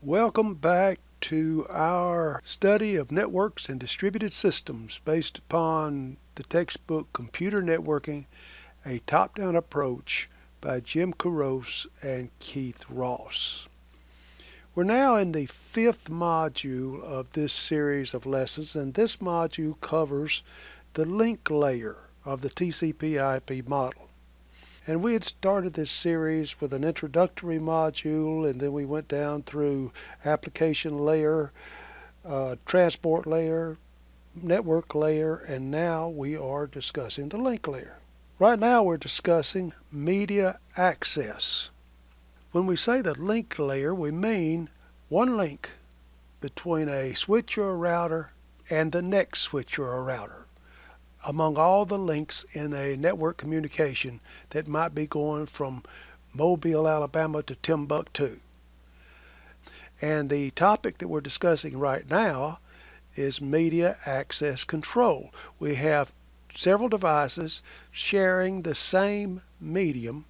Welcome back to our study of networks and distributed systems based upon the textbook Computer Networking, a Top-Down Approach by Jim Couros and Keith Ross. We're now in the fifth module of this series of lessons, and this module covers the link layer of the TCP/IP model. And we had started this series with an introductory module, and then we went down through application layer, transport layer, network layer, and now we are discussing the link layer. Right now we're discussing media access. When we say the link layer, we mean one link between a switch or a router and the next switch or a router, among all the links in a network communication that might be going from Mobile, Alabama to Timbuktu. And the topic that we're discussing right now is media access control. We have several devices sharing the same medium,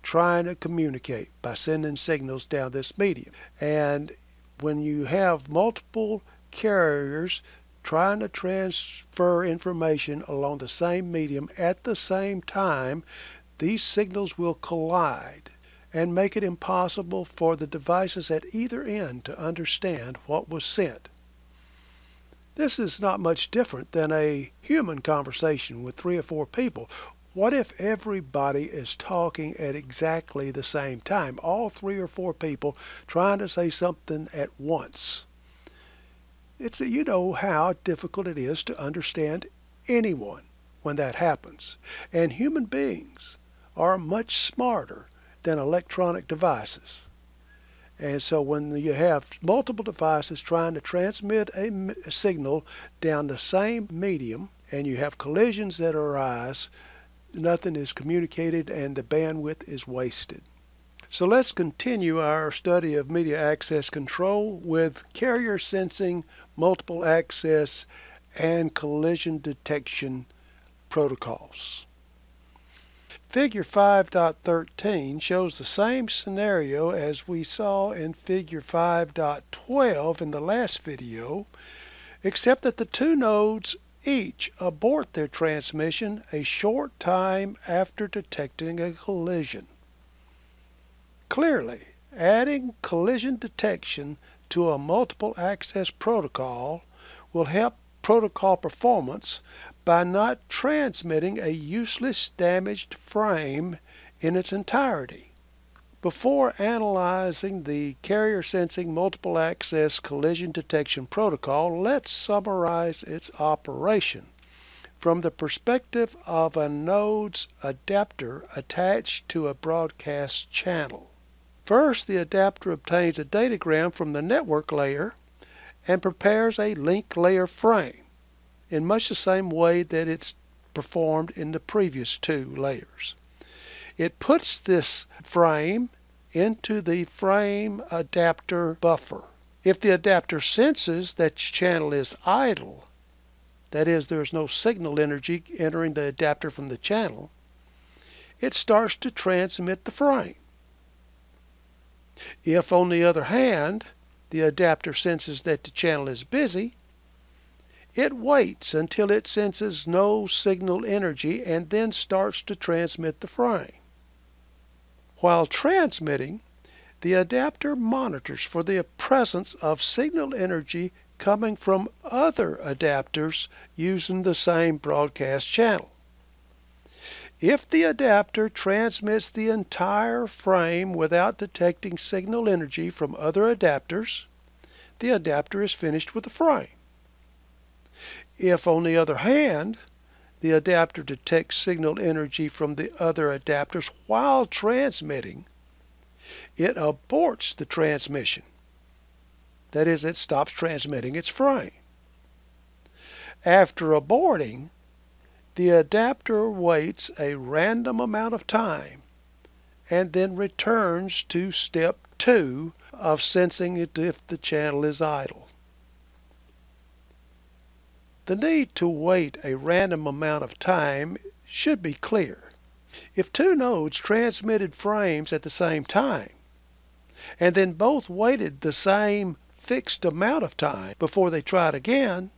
trying to communicate by sending signals down this medium. And when you have multiple carriers trying to transfer information along the same medium at the same time, these signals will collide and make it impossible for the devices at either end to understand what was sent. This is not much different than a human conversation with 3 or 4 people. What if everybody is talking at exactly the same time, all 3 or 4 people trying to say something at once? You know how difficult it is to understand anyone when that happens. And human beings are much smarter than electronic devices. And so when you have multiple devices trying to transmit a signal down the same medium and you have collisions that arise, nothing is communicated and the bandwidth is wasted. So let's continue our study of media access control with carrier sensing, multiple access, and collision detection protocols. Figure 5.13 shows the same scenario as we saw in Figure 5.12 in the last video, except that the 2 nodes each abort their transmission a short time after detecting a collision. Clearly, adding collision detection to a multiple access protocol will help protocol performance by not transmitting a useless damaged frame in its entirety. Before analyzing the carrier sensing multiple access collision detection protocol, let's summarize its operation from the perspective of a node's adapter attached to a broadcast channel. First, the adapter obtains a datagram from the network layer and prepares a link layer frame in much the same way that it's performed in the previous 2 layers. It puts this frame into the frame adapter buffer. If the adapter senses that channel is idle, that is, there's no signal energy entering the adapter from the channel, it starts to transmit the frame. If, on the other hand, the adapter senses that the channel is busy, it waits until it senses no signal energy and then starts to transmit the frame. While transmitting, the adapter monitors for the presence of signal energy coming from other adapters using the same broadcast channel. If the adapter transmits the entire frame without detecting signal energy from other adapters, the adapter is finished with the frame. If, on the other hand, the adapter detects signal energy from the other adapters while transmitting, it aborts the transmission. That is, it stops transmitting its frame. After aborting, the adapter waits a random amount of time and then returns to step 2 of sensing it if the channel is idle. The need to wait a random amount of time should be clear. If 2 nodes transmitted frames at the same time, and then both waited the same fixed amount of time before they tried again,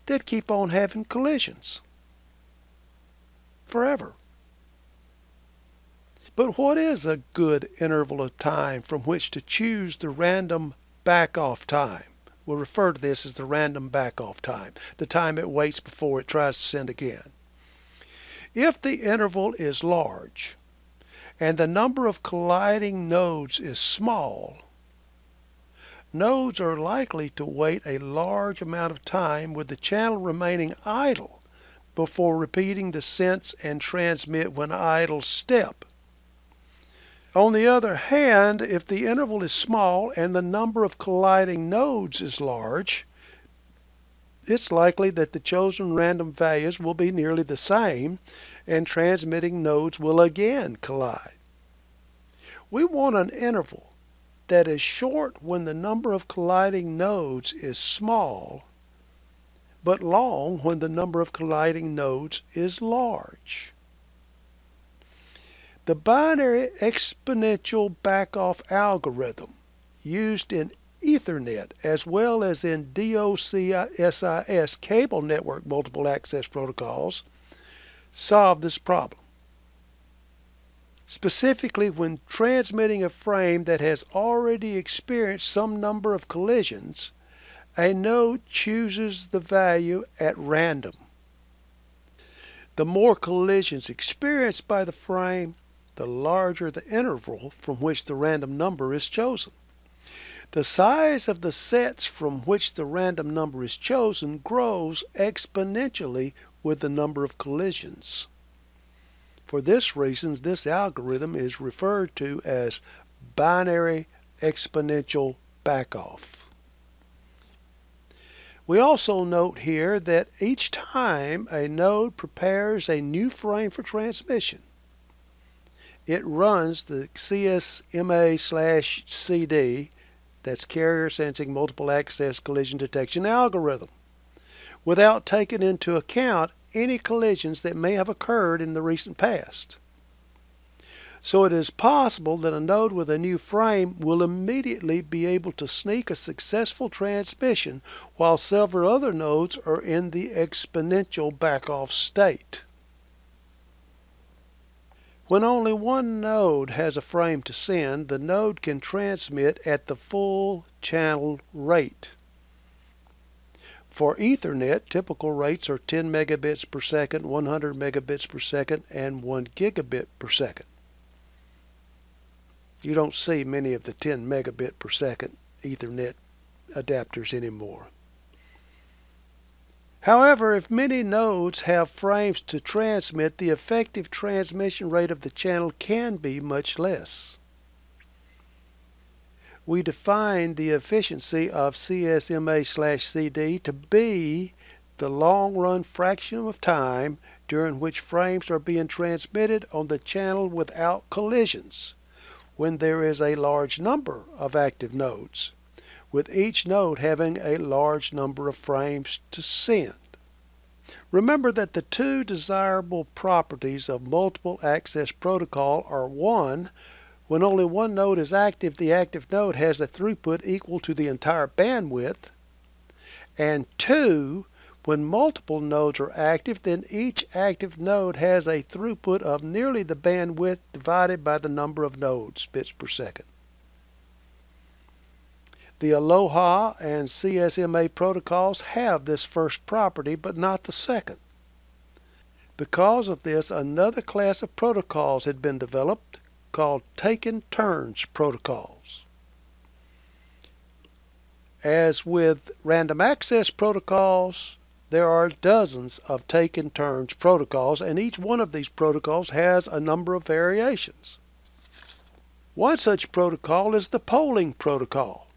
they'd keep on having collisions forever. But what is a good interval of time from which to choose the random back-off time? We'll refer to this as the random back-off time, the time it waits before it tries to send again. If the interval is large and the number of colliding nodes is small, nodes are likely to wait a large amount of time with the channel remaining idle before repeating the sense and transmit when idle step. On the other hand, if the interval is small and the number of colliding nodes is large, it's likely that the chosen random values will be nearly the same and transmitting nodes will again collide. We want an interval that is short when the number of colliding nodes is small, but long when the number of colliding nodes is large. The binary exponential backoff algorithm used in Ethernet as well as in DOCSIS cable network multiple access protocols solve this problem. Specifically, when transmitting a frame that has already experienced some number of collisions, a node chooses the value at random. The more collisions experienced by the frame, the larger the interval from which the random number is chosen. The size of the sets from which the random number is chosen grows exponentially with the number of collisions. For this reason, this algorithm is referred to as binary exponential backoff. We also note here that each time a node prepares a new frame for transmission, it runs the CSMA/CD, that's Carrier Sensing Multiple Access Collision Detection algorithm, without taking into account any collisions that may have occurred in the recent past. So it is possible that a node with a new frame will immediately be able to sneak a successful transmission while several other nodes are in the exponential backoff state. When only one node has a frame to send, the node can transmit at the full channel rate. For Ethernet, typical rates are 10 megabits per second, 100 megabits per second, and 1 gigabit per second. You don't see many of the 10 megabit per second Ethernet adapters anymore. However, if many nodes have frames to transmit, the effective transmission rate of the channel can be much less. We define the efficiency of CSMA/CD to be the long-run fraction of time during which frames are being transmitted on the channel without collisions, when there is a large number of active nodes, with each node having a large number of frames to send. Remember that the two desirable properties of multiple access protocol are: one, when only one node is active, the active node has a throughput equal to the entire bandwidth, and two, when multiple nodes are active, then each active node has a throughput of nearly the bandwidth divided by the number of nodes, bits per second. The Aloha and CSMA protocols have this first property, but not the second. Because of this, another class of protocols had been developed called taken turns protocols. As with random access protocols, there are dozens of taken turns protocols, and each one of these protocols has a number of variations. One such protocol is the polling protocol.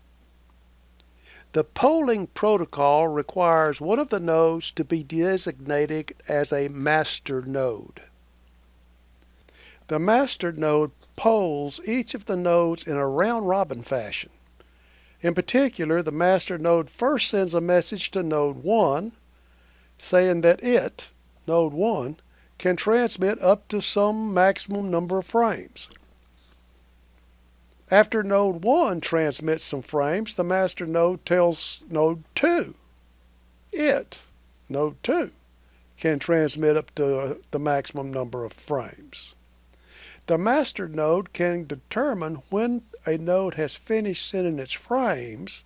The polling protocol requires one of the nodes to be designated as a master node. The master node polls each of the nodes in a round-robin fashion. In particular, the master node first sends a message to node 1 saying that it, node 1, can transmit up to some maximum number of frames. After node 1 transmits some frames, the master node tells node 2 node 2, can transmit up to the maximum number of frames. The master node can determine when a node has finished sending its frames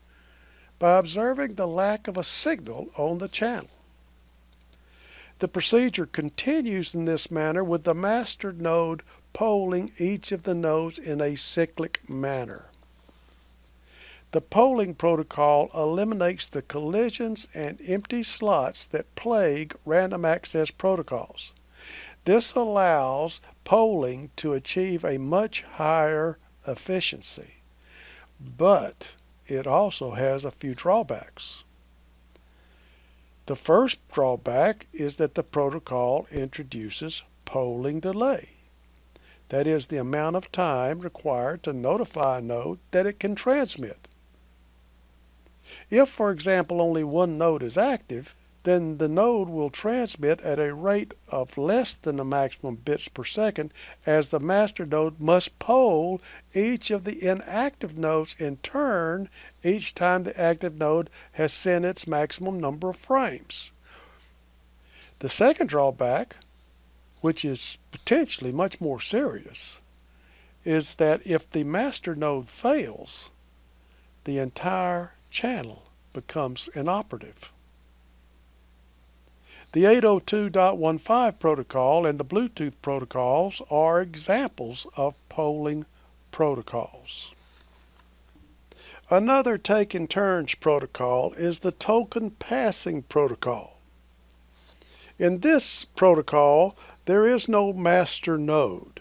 by observing the lack of a signal on the channel. The procedure continues in this manner with the master node polling each of the nodes in a cyclic manner. The polling protocol eliminates the collisions and empty slots that plague random access protocols. This allows polling to achieve a much higher efficiency, but it also has a few drawbacks. The first drawback is that the protocol introduces polling delay. That is the amount of time required to notify a node that it can transmit. If, for example, only one node is active, then the node will transmit at a rate of less than the maximum bits per second, as the master node must poll each of the inactive nodes in turn each time the active node has sent its maximum number of frames. The second drawback, which is potentially much more serious, is that if the master node fails, the entire channel becomes inoperative. The 802.15 protocol and the Bluetooth protocols are examples of polling protocols. Another take-in-turns protocol is the token passing protocol. In this protocol, there is no master node.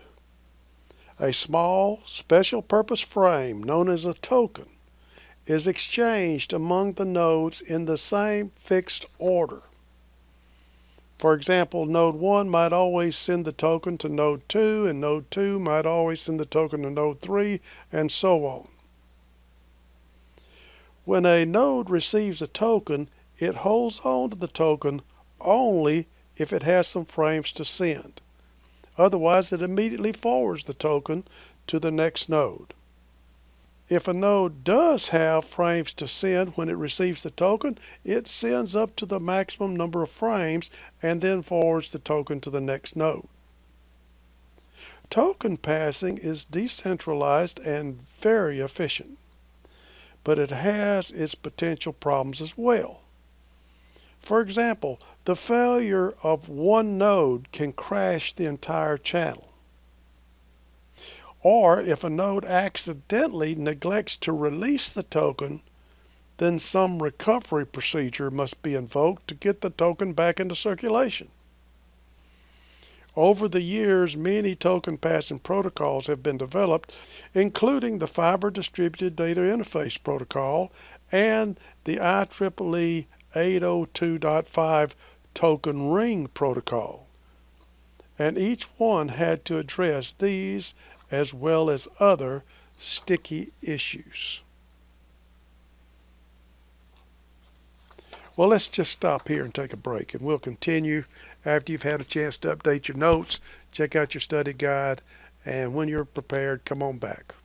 A small, special-purpose frame known as a token is exchanged among the nodes in the same fixed order. For example, node 1 might always send the token to node 2, and node 2 might always send the token to node 3, and so on. When a node receives a token, it holds on to the token only if it has some frames to send. Otherwise, it immediately forwards the token to the next node. If a node does have frames to send when it receives the token, it sends up to the maximum number of frames and then forwards the token to the next node. Token passing is decentralized and very efficient, but it has its potential problems as well. For example, the failure of one node can crash the entire channel. Or if a node accidentally neglects to release the token, then some recovery procedure must be invoked to get the token back into circulation. Over the years, many token passing protocols have been developed, including the Fiber Distributed Data Interface Protocol and the IEEE 802.5 Token Ring Protocol. And each one had to address these as well as other sticky issues. Well, let's just stop here and take a break, and we'll continue after you've had a chance to update your notes, check out your study guide, and when you're prepared, come on back.